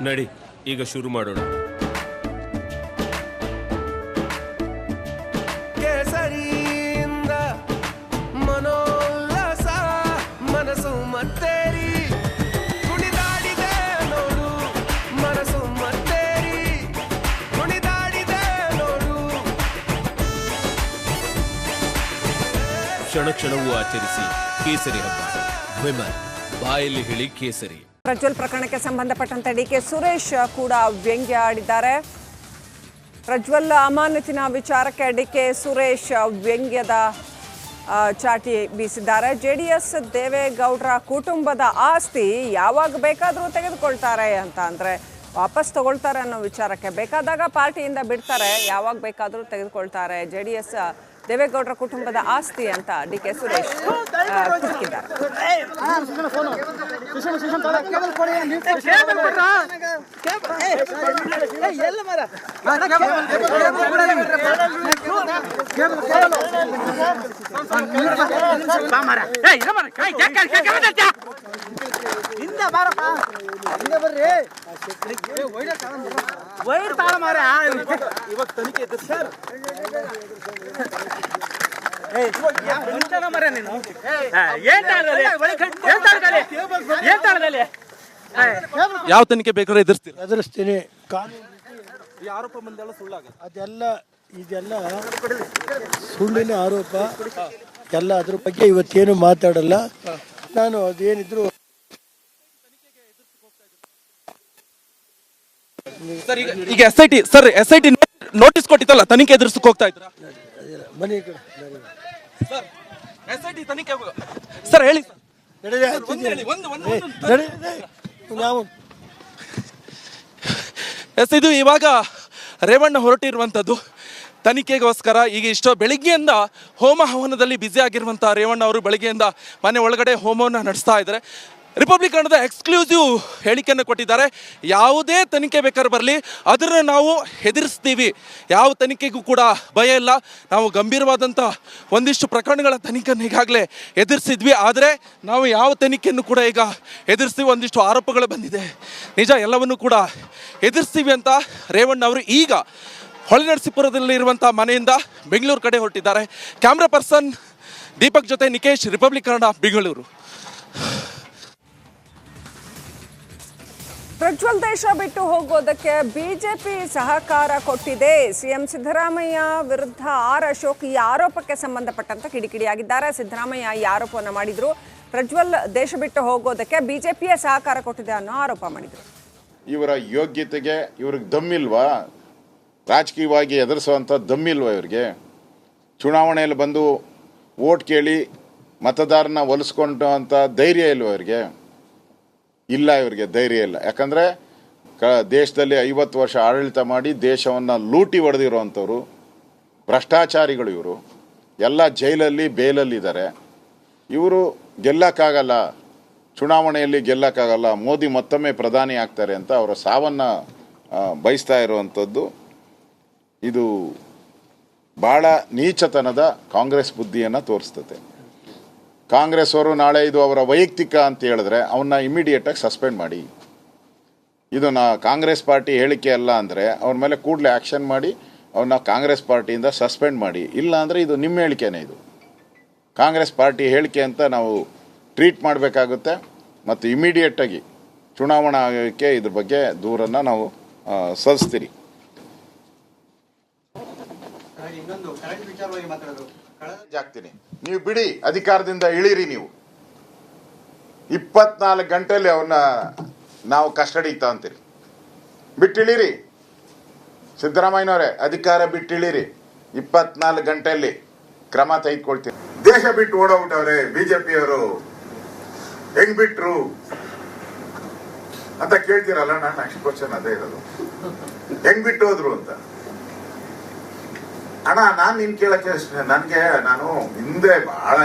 ನಡಿ, ಈಗ ಶುರು ಮಾಡೋಣ. ಕೇಸರಿಯಿಂದ ಮನೋಲ್ಲಾಸ ಮನಸ್ಸು ಮತ್ತೇರಿ ಕುಣಿದಾಡಿದೆ ನೋಡು, ಮನಸ್ಸು ಮತ್ತೇರಿ ಕುಣಿದಾಡಿದೆ ನೋಡು. ಕ್ಷಣ ಕ್ಷಣವೂ ಆಚರಿಸಿ ಕೇಸರಿ ಹಬ್ಬ. ವಿಮಲ್ ಬಾಯಲ್ಲಿ ಹೇಳಿ ಕೇಸರಿ. ಪ್ರಜ್ವಲ್ ಪ್ರಕರಣಕ್ಕೆ ಸಂಬಂಧಪಟ್ಟಂತೆ ಡಿಕೆ ಸುರೇಶ್ ಕೂಡ ವ್ಯಂಗ್ಯ ಆಡಿದ್ದಾರೆ. ಪ್ರಜ್ವಲ್ ಅಮಾನತಿನ ವಿಚಾರಕ್ಕೆ ಡಿಕೆ ಸುರೇಶ್ ವ್ಯಂಗ್ಯದ ಚಾಟಿ ಬೀಸಿದ್ದಾರೆ. ಜೆಡಿಎಸ್ ದೇವೇಗೌಡರ ಕುಟುಂಬದ ಆಸ್ತಿ ಯಾವಾಗ ಬೇಕಾದರೂ ತೆಗೆದುಕೊಳ್ತಾರೆ ಅಂತ, ಅಂದರೆ ವಾಪಸ್ ತಗೊಳ್ತಾರೆ ಅನ್ನೋ ವಿಚಾರಕ್ಕೆ ಬೇಕಾದಾಗ ಪಾರ್ಟಿಯಿಂದ ಬಿಡ್ತಾರೆ, ಯಾವಾಗ ಬೇಕಾದರೂ ತೆಗೆದುಕೊಳ್ತಾರೆ. ಜೆಡಿಎಸ್ ದೇವೇಗೌಡರ ಕುಟುಂಬದ ಆಸ್ತಿ ಅಂತ ಡಿಕೆ ಸುರೇಶ್ ಕುಟುಕಿದ್ದಾರೆ. ಯಾವ ತನಿಖೆ ಬೇಕಾದ್ರೆ ಎದುರಿಸ್ತೀನಿ. ಆರೋಪ ಬಂದೆಲ್ಲ ಸುಳ್ಳಾಗುತ್ತೆ, ಇದೆಲ್ಲ ಸುಳ್ಳಿನ ಆರೋಪ ಎಲ್ಲ. ಅದ್ರ ಬಗ್ಗೆ ಇವತ್ತೇನು ಮಾತಾಡಲ್ಲ ನಾನು. ಅದೇನಿದ್ರು ಈಗ ಎಸ್ ಐ ಟಿ ನೋಟಿಸ್ ಕೊಟ್ಟಿತ್ತಲ್ಲ, ತನಿಖೆ ಎದುರಿಸಕ್ಕೆ ಹೋಗ್ತಾ ಇದ್ರ ಮನೆ ಸರ್ ಹೇಳಿ. ಎಸ್, ಇದು ಇವಾಗ ರೇವಣ್ಣ ಹೊರಟಿರುವಂಥದ್ದು ತನಿಖೆಗೋಸ್ಕರ. ಈಗ ಇಷ್ಟೋ ಬೆಳಿಗ್ಗೆಯಿಂದ ಹೋಮ ಹವನದಲ್ಲಿ ಬ್ಯುಸಿ ಆಗಿರುವಂಥ ರೇವಣ್ಣ ಅವರು ಬೆಳಗ್ಗೆಯಿಂದ ಮನೆ ಒಳಗಡೆ ಹೋಮವನ್ನು ನಡೆಸ್ತಾ ಇದ್ದಾರೆ. ರಿಪಬ್ಲಿಕ್ ಕನ್ನಡದ ಎಕ್ಸ್ಕ್ಲೂಸಿವ್ ಹೇಳಿಕೆಯನ್ನು ಕೊಟ್ಟಿದ್ದಾರೆ. ಯಾವುದೇ ತನಿಖೆ ಬೇಕಾದ್ರೆ ಬರಲಿ, ಅದನ್ನು ನಾವು ಎದುರಿಸ್ತೀವಿ. ಯಾವ ತನಿಖೆಗೂ ಕೂಡ ಭಯ ಇಲ್ಲ. ನಾವು ಗಂಭೀರವಾದಂಥ ಒಂದಿಷ್ಟು ಪ್ರಕರಣಗಳ ತನಿಖೆಯನ್ನು ಈಗಾಗಲೇ ಎದುರಿಸಿದ್ವಿ, ಆದರೆ ನಾವು ಯಾವ ತನಿಖೆಯನ್ನು ಕೂಡ ಈಗ ಎದುರಿಸ್ತೀವಿ. ಒಂದಿಷ್ಟು ಆರೋಪಗಳು ಬಂದಿದೆ, ನಿಜ, ಎಲ್ಲವನ್ನೂ ಕೂಡ ಎದುರಿಸ್ತೀವಿ ಅಂತ ರೇವಣ್ಣ ಅವರು ಈಗ ಹೊಳೆನರಸೀಪುರದಲ್ಲಿರುವಂಥ ಮನೆಯಿಂದ ಬೆಂಗಳೂರು ಕಡೆ ಹೊರಟಿದ್ದಾರೆ. ಕ್ಯಾಮ್ರಾ ಪರ್ಸನ್ ದೀಪಕ್ ಜೊತೆ ನಿಕೇಶ್, ರಿಪಬ್ಲಿಕ್ ಕನ್ನಡ, ಬೆಂಗಳೂರು. ಪ್ರಜ್ವಲ್ ದೇಶ ಬಿಟ್ಟು ಹೋಗೋದಕ್ಕೆ ಬಿಜೆಪಿ ಸಹಕಾರ ಕೊಟ್ಟಿದೆ. ಸಿಎಂ ಸಿದ್ದರಾಮಯ್ಯ ವಿರುದ್ಧ ಆರ್ ಅಶೋಕ್ ಈ ಆರೋಪಕ್ಕೆ ಸಂಬಂಧಪಟ್ಟಂತೆ ಕಿಡಿಕಿಡಿಯಾಗಿದ್ದಾರೆ. ಸಿದ್ದರಾಮಯ್ಯ ಈ ಆರೋಪವನ್ನು ಮಾಡಿದ್ರು. ಪ್ರಜ್ವಲ್ ದೇಶ ಬಿಟ್ಟು ಹೋಗೋದಕ್ಕೆ ಬಿಜೆಪಿಯೇ ಸಹಕಾರ ಕೊಟ್ಟಿದೆ ಅನ್ನೋ ಆರೋಪ ಮಾಡಿದ್ರು. ಇವರ ಯೋಗ್ಯತೆಗೆ ಇವ್ರಿಗೆ ದಮ್ಮಿಲ್ವಾ? ರಾಜಕೀಯವಾಗಿ ಎದುರಿಸುವಂಥ ದಮ್ಮಿಲ್ವಾ ಇವ್ರಿಗೆ? ಚುನಾವಣೆಯಲ್ಲಿ ಬಂದು ವೋಟ್ ಕೇಳಿ ಮತದಾರನ ಒಲಿಸ್ಕೊಂಡು ಅಂತ ಧೈರ್ಯ ಇಲ್ವಾ ಇವ್ರಿಗೆ? ಇಲ್ಲ, ಇವ್ರಿಗೆ ಧೈರ್ಯ ಇಲ್ಲ. ಯಾಕಂದರೆ ದೇಶದಲ್ಲಿ 50 ವರ್ಷ ಆಡಳಿತ ಮಾಡಿ ದೇಶವನ್ನು ಲೂಟಿ ಹೊಡೆದಿರೋವಂಥವ್ರು ಭ್ರಷ್ಟಾಚಾರಿಗಳು ಇವರು. ಎಲ್ಲ ಜೈಲಲ್ಲಿ ಬೇಲಲ್ಲಿದ್ದಾರೆ. ಇವರು ಗೆಲ್ಲಕ್ಕಾಗಲ್ಲ, ಚುನಾವಣೆಯಲ್ಲಿ ಗೆಲ್ಲಕ್ಕಾಗಲ್ಲ, ಮೋದಿ ಮತ್ತೊಮ್ಮೆ ಪ್ರಧಾನಿ ಆಗ್ತಾರೆ ಅಂತ ಅವರ ಸಾವನ್ನು ಬಯಸ್ತಾ ಇರುವಂಥದ್ದು. ಇದು ಭಾಳ ನೀಚತನದ ಕಾಂಗ್ರೆಸ್ ಬುದ್ಧಿಯನ್ನು ತೋರಿಸ್ತದೆ. ಕಾಂಗ್ರೆಸ್ ಅವರು ನಾಳೆ ಇದು ಅವರ ವೈಯಕ್ತಿಕ ಅಂತ ಹೇಳಿದ್ರೆ ಅವನ್ನ ಇಮಿಡಿಯೇಟಾಗಿ ಸಸ್ಪೆಂಡ್ ಮಾಡಿ. ಇದು ಕಾಂಗ್ರೆಸ್ ಪಾರ್ಟಿ ಹೇಳಿಕೆ ಅಲ್ಲ ಅಂದರೆ ಅವ್ರ ಮೇಲೆ ಕೂಡಲೇ ಆ್ಯಕ್ಷನ್ ಮಾಡಿ ಅವನ್ನ ಕಾಂಗ್ರೆಸ್ ಪಾರ್ಟಿಯಿಂದ ಸಸ್ಪೆಂಡ್ ಮಾಡಿ. ಇಲ್ಲ ಅಂದರೆ ಇದು ನಿಮ್ಮ ಹೇಳಿಕೆನೇ, ಇದು ಕಾಂಗ್ರೆಸ್ ಪಾರ್ಟಿ ಹೇಳಿಕೆ ಅಂತ ನಾವು ಟ್ರೀಟ್ ಮಾಡಬೇಕಾಗುತ್ತೆ. ಮತ್ತು ಇಮಿಡಿಯೇಟಾಗಿ ಚುನಾವಣಾ ಆಯೋಗಕ್ಕೆ ಇದ್ರ ಬಗ್ಗೆ ದೂರನ್ನು ನಾವು ಸಲ್ಲಿಸ್ತೀರಿ. ಜಾಗ್ತೀನಿ, ನೀವು ಬಿಡಿ, ಅಧಿಕಾರದಿಂದ ಇಳೀರಿ. ನೀವು 24 ಗಂಟೆಯಲ್ಲಿ ಅವನ್ನ ನಾವು ಕಸ್ಟಡಿಗೆ ತಗೊಂತೀರಿ. ಬಿಟ್ಟಿಳಿರಿ ಸಿದ್ದರಾಮಯ್ಯನವರೇ, ಅಧಿಕಾರ ಬಿಟ್ಟಿಳಿರಿ. 24 ಗಂಟೆಯಲ್ಲಿ ಕ್ರಮ ತೆಗೆದುಕೊಳ್ತೀರಿ. ದೇಶ ಬಿಟ್ಟು ಓಡೋಗ್ಬಿಟ್ಟವ್ರೆ ಬಿಜೆಪಿಯವರು, ಹೆಂಗ್ ಬಿಟ್ರು ಅಂತ ಕೇಳ್ತೀರಲ್ಲ. ನಾನು ನೆಕ್ಸ್ಟ್ ಕ್ವಶನ್ ಅದೇ ಇರೋದು, ಹೆಂಗ್ ಬಿಟ್ಟು ಹೋದ್ರು ಅಂತ. ಅಣ್ಣ, ನಾನು ನಿನ್ ಕೇಳಕ್ಕೆ, ನನಗೆ ನಾನು ಹಿಂದೆ ಬಹಳ